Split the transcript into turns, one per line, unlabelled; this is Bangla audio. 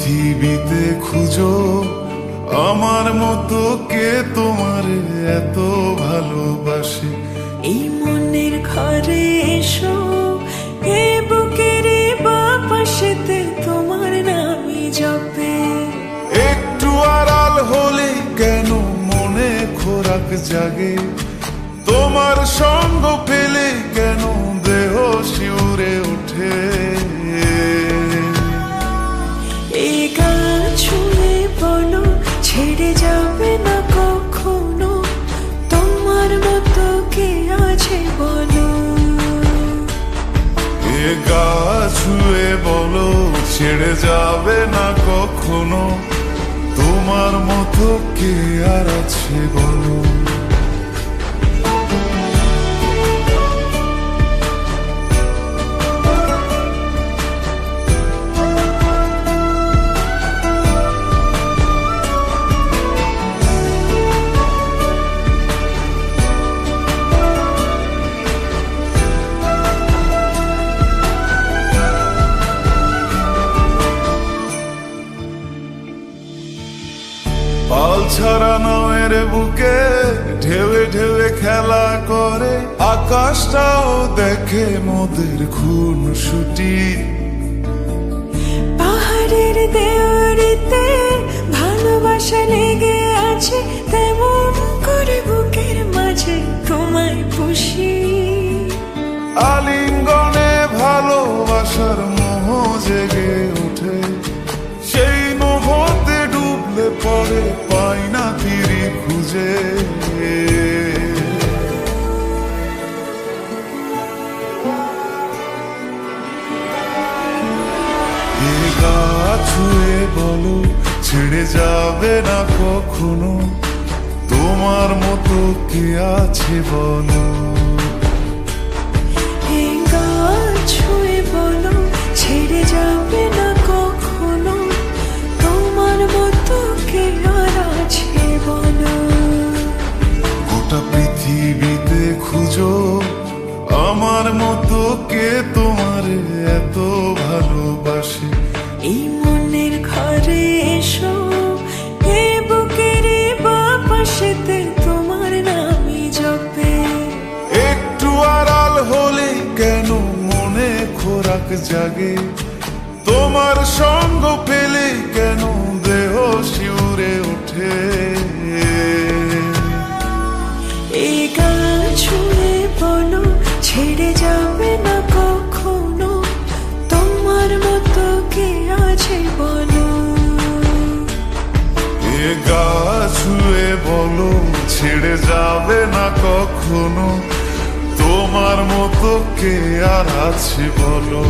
পৃথিবীতে খুঁজো আমার মতো কে তোমার এত ভালোবাসে।
এই মনের ঘরে এসো, এ বুকের বাপাশেতে তোমার নামই জপে।
একটু আড়াল হলে কেন মনে খোরাক জাগে, তোমার সঙ্গ পেলে কেন দেহ শিউরে ওঠে।
এই গান শুনে বলো ছেড়ে যাবে না কখনো, তোমার মতো কে আছে বলো।
এ গা ছুঁয়ে বলো ছেড়ে যাবে না কখনো, তোমার মতো কে আর আছে বলো। পাল ছাড়া নামের বুকে ঢেউে ঢেউে খেলা করে, আকাশটাও দেখে মোদের খুন ছুটি।
পাহাড়ের দেওয়ারিতে ভালোবাসা লেগে আছে, তেমন করে বুকের মাঝে তোমায় পুষি।
আলিঙ্গনে ভালোবাসার মোহ জেগে ওঠে, সেই মোহতে ডুবলে পরে পাই না তীরে খুঁজে। এ গা ছুঁয়ে বলো ছেড়ে যাবে না কখনো, তোমার মতো কে আছে বলো।
এই গান ছুঁয়ে বলো ছেড়ে যাবে না কখনো, তোমার মতো কে আর আছে বলো।
গোটা পৃথিবীতে খুঁজো আমার মতো কে তোমার এত ভালোবাসে।
এই মনের ঘরে এসো, এ বুকের বাপাশেতে তোমার নামই জপে।
একটু আড়াল হলে কেন মনে খোরাক জাগে, তোমার সঙ্গ পেলে কেন দেহ শিউরে ওঠে।
এই গান ছুঁয়ে বলো ছেড়ে যাবে না কখনো, তোমার মতো কে আছে বলো।
এ গা ছুঁয়ে বলো ছেড়ে যাবে না কখনো, তোমার মতো কে আর আছে বলো।